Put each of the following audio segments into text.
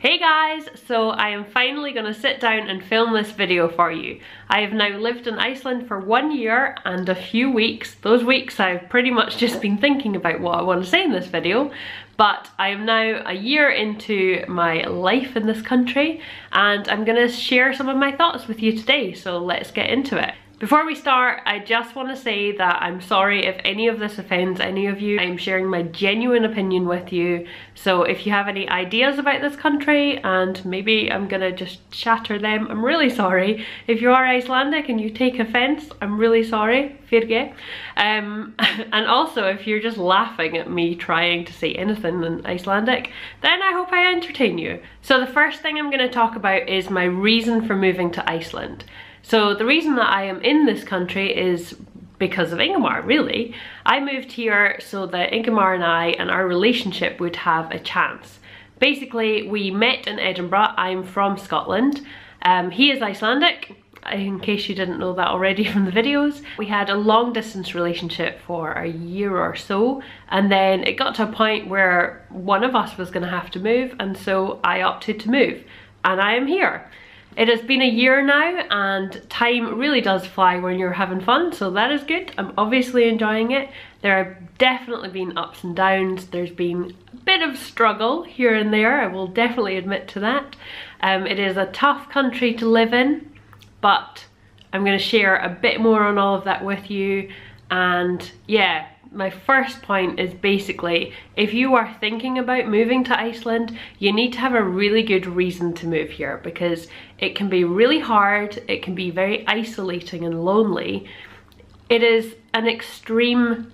Hey guys, so I am finally going to sit down and film this video for you. I have now lived in Iceland for 1 year and a few weeks. Those weeks I've pretty much just been thinking about what I want to say in this video, but I am now a year into my life in this country and I'm going to share some of my thoughts with you today, so let's get into it. Before we start, I just want to say that I'm sorry if any of this offends any of you. I'm sharing my genuine opinion with you, so if you have any ideas about this country and maybe I'm gonna just shatter them, I'm really sorry. If you are Icelandic and you take offence, I'm really sorry. Fyrirgefðu. And also, if you're just laughing at me trying to say anything in Icelandic, then I hope I entertain you. So the first thing I'm going to talk about is my reason for moving to Iceland. So the reason that I am in this country is because of Ingimar, really. I moved here so that Ingimar and I and our relationship would have a chance. Basically, we met in Edinburgh. I'm from Scotland. He is Icelandic, in case you didn't know that already from the videos. We had a long distance relationship for a year or so, and then it got to a point where one of us was going to have to move, and so I opted to move, and I am here. It has been a year now and time really does fly when you're having fun, so that is good. I'm obviously enjoying it. There have definitely been ups and downs. There's been a bit of struggle here and there, I will definitely admit to that. It is a tough country to live in, but I'm going to share a bit more on all of that with you. And yeah, my first point is basically, if you are thinking about moving to Iceland, you need to have a really good reason to move here, because it can be really hard, it can be very isolating and lonely. It is an extreme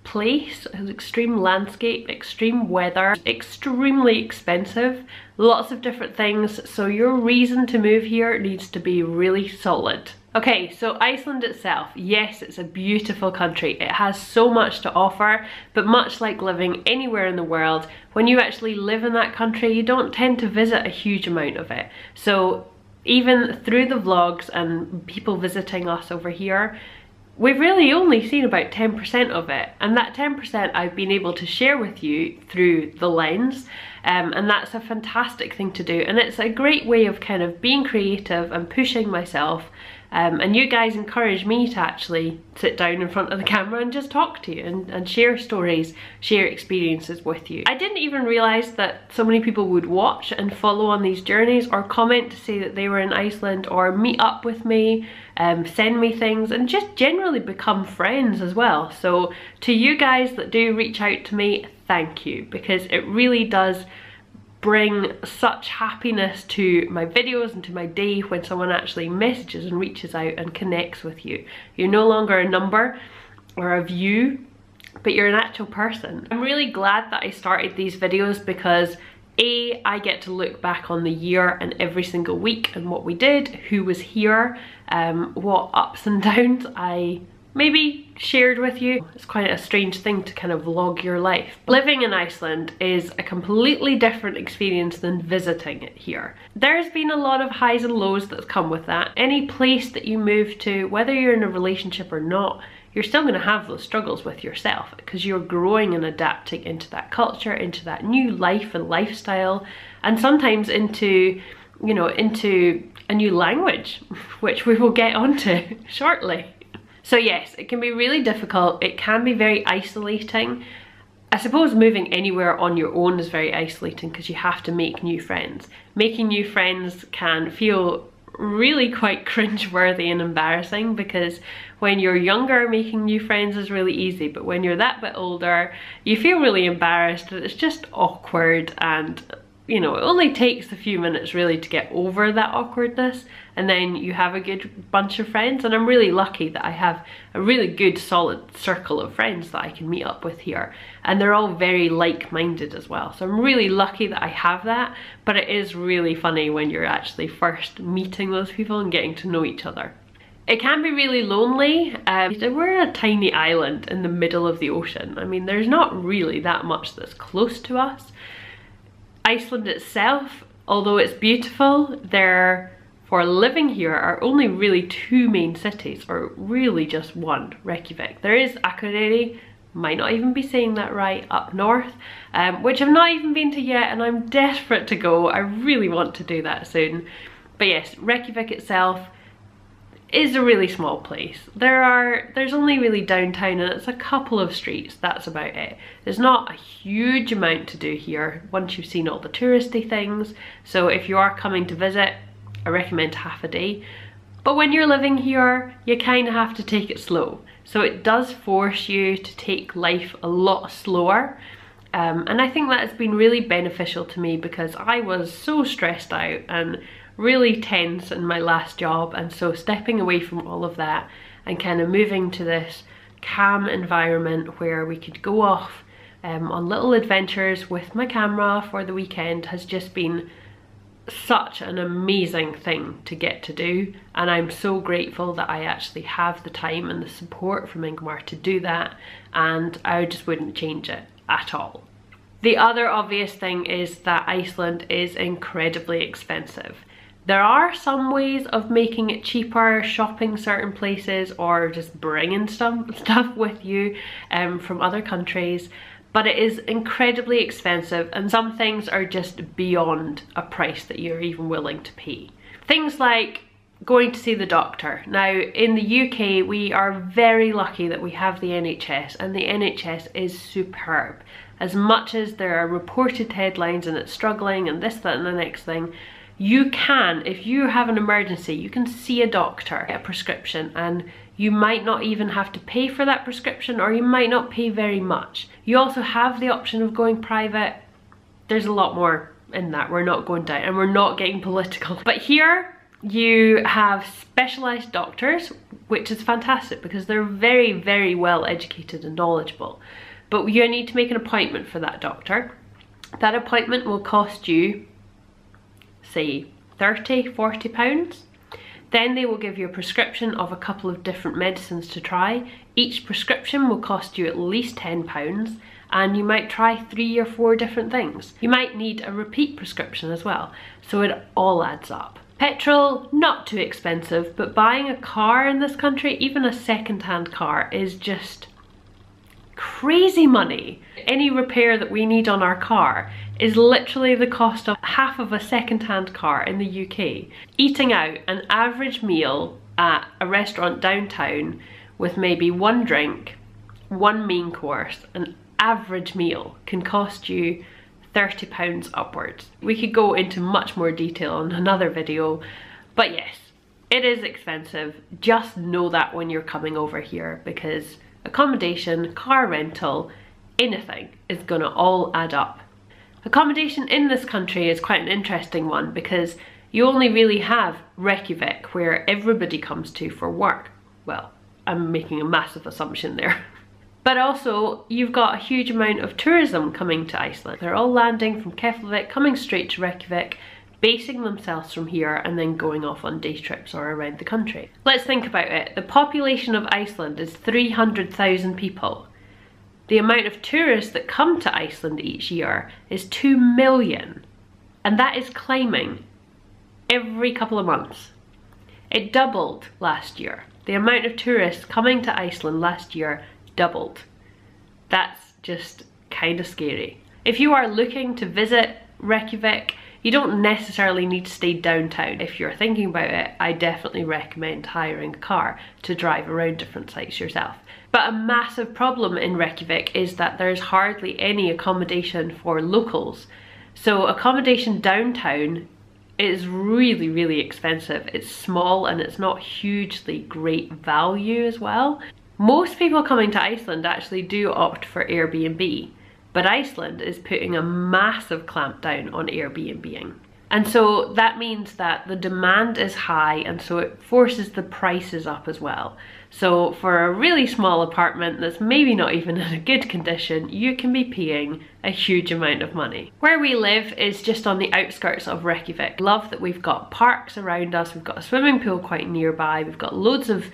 place, an extreme landscape, extreme weather, extremely expensive, lots of different things, so your reason to move here needs to be really solid. Okay, so Iceland itself, yes, it's a beautiful country. It has so much to offer, but much like living anywhere in the world, when you actually live in that country, you don't tend to visit a huge amount of it. So even through the vlogs and people visiting us over here, we've really only seen about 10% of it, and that 10% I've been able to share with you through the lens, and that's a fantastic thing to do, and it's a great way of kind of being creative and pushing myself. And you guys encourage me to actually sit down in front of the camera and just talk to you and share stories, share experiences with you. I didn't even realise that so many people would watch and follow on these journeys or comment to say that they were in Iceland or meet up with me, send me things, and just generally become friends as well. So to you guys that do reach out to me, thank you, because it really does bring such happiness to my videos and to my day when someone actually messages and reaches out and connects with you. You're no longer a number or a view, but you're an actual person. I'm really glad that I started these videos because A, I get to look back on the year and every single week and what we did, who was here, what ups and downs I maybe shared with you. It's quite a strange thing to kind of vlog your life. Living in Iceland is a completely different experience than visiting it here. There's been a lot of highs and lows that come with that. Any place that you move to, whether you're in a relationship or not, you're still going to have those struggles with yourself because you're growing and adapting into that culture, into that new life and lifestyle, and sometimes into, you know, into a new language, which we will get onto shortly. So yes, it can be really difficult, it can be very isolating. I suppose moving anywhere on your own is very isolating because you have to make new friends. Making new friends can feel really quite cringe-worthy and embarrassing, because when you're younger, making new friends is really easy, but when you're that bit older, you feel really embarrassed and it's just awkward, and you know, it only takes a few minutes really to get over that awkwardness, and then you have a good bunch of friends. And I'm really lucky that I have a really good solid circle of friends that I can meet up with here, and they're all very like-minded as well, so I'm really lucky that I have that. But it is really funny when you're actually first meeting those people and getting to know each other. It can be really lonely. We're a tiny island in the middle of the ocean. I mean, there's not really that much that's close to us. Iceland itself, although it's beautiful, there for living here are only really two main cities, or really just one, Reykjavik. There is Akureyri, might not even be saying that right, up north, which I've not even been to yet, and I'm desperate to go. I really want to do that soon. But yes, Reykjavik itself is a really small place. There's only really downtown, and it's a couple of streets, that's about it. There's not a huge amount to do here once you've seen all the touristy things. So if you are coming to visit, I recommend half a day. But when you're living here, you kind of have to take it slow. So it does force you to take life a lot slower. And I think that has been really beneficial to me, because I was so stressed out and really tense in my last job, and so stepping away from all of that and kind of moving to this calm environment where we could go off on little adventures with my camera for the weekend has just been such an amazing thing to get to do. And I'm so grateful that I actually have the time and the support from Ingimar to do that, and I just wouldn't change it at all. The other obvious thing is that Iceland is incredibly expensive. There are some ways of making it cheaper, shopping certain places or just bringing stuff with you from other countries, but it is incredibly expensive, and some things are just beyond a price that you're even willing to pay. Things like going to see the doctor. Now in the UK we are very lucky that we have the NHS, and the NHS is superb. As much as there are reported headlines and it's struggling and this, that and the next thing, you can, if you have an emergency, you can see a doctor, get a prescription, and you might not even have to pay for that prescription, or you might not pay very much. You also have the option of going private. There's a lot more in that. We're not going down and we're not getting political. But here you have specialised doctors, which is fantastic because they're very, very well educated and knowledgeable. But you need to make an appointment for that doctor. That appointment will cost you, say, £30–40. Then they will give you a prescription of a couple of different medicines to try. Each prescription will cost you at least £10, and you might try 3 or 4 different things. You might need a repeat prescription as well, so it all adds up. Petrol, not too expensive, but buying a car in this country, even a second-hand car, is just crazy money. Any repair that we need on our car is literally the cost of half of a second-hand car in the UK. Eating out, an average meal at a restaurant downtown with maybe 1 drink, 1 main course, an average meal can cost you £30 upwards. We could go into much more detail on another video, but yes, it is expensive. Just know that when you're coming over here, because accommodation, car rental, anything is gonna all add up. Accommodation in this country is quite an interesting one, because you only really have Reykjavik, where everybody comes to for work. Well, I'm making a massive assumption there. But also, you've got a huge amount of tourism coming to Iceland. They're all landing from Keflavik, coming straight to Reykjavik, basing themselves from here, and then going off on day trips or around the country. Let's think about it. The population of Iceland is 300,000 people. The amount of tourists that come to Iceland each year is 2 million, and that is climbing every couple of months. It doubled last year. The amount of tourists coming to Iceland last year doubled. That's just kind of scary. If you are looking to visit Reykjavik, you don't necessarily need to stay downtown. If you're thinking about it, I definitely recommend hiring a car to drive around different sites yourself. But a massive problem in Reykjavik is that there's hardly any accommodation for locals. So accommodation downtown is really, really expensive. It's small and it's not hugely great value as well. Most people coming to Iceland actually do opt for Airbnb. But Iceland is putting a massive clamp down on Airbnb-ing. And so that means that the demand is high, and so it forces the prices up as well. So for a really small apartment that's maybe not even in a good condition, you can be paying a huge amount of money. Where we live is just on the outskirts of Reykjavik. Love that we've got parks around us, we've got a swimming pool quite nearby, we've got loads of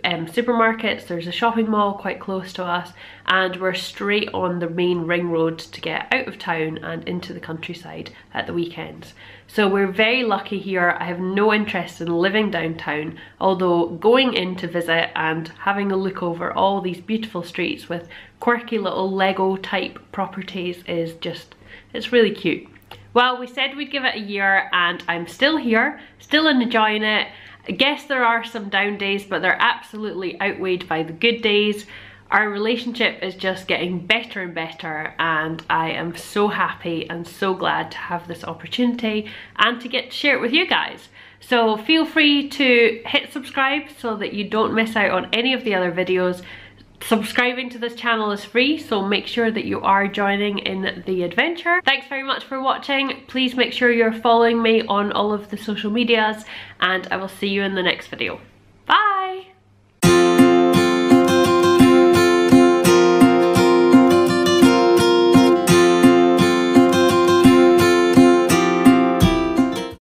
supermarkets, there's a shopping mall quite close to us, and we're straight on the main ring road to get out of town and into the countryside at the weekends. So we're very lucky here. I have no interest in living downtown, although going in to visit and having a look over all these beautiful streets with quirky little Lego type properties is just, it's really cute. Well, we said we'd give it a year and I'm still here, still enjoying it. I guess there are some down days, but they're absolutely outweighed by the good days. Our relationship is just getting better and better, and I am so happy and so glad to have this opportunity and to get to share it with you guys. So feel free to hit subscribe so that you don't miss out on any of the other videos. Subscribing to this channel is free, so make sure that you are joining in the adventure. Thanks very much for watching. Please make sure you're following me on all of the social medias, and I will see you in the next video.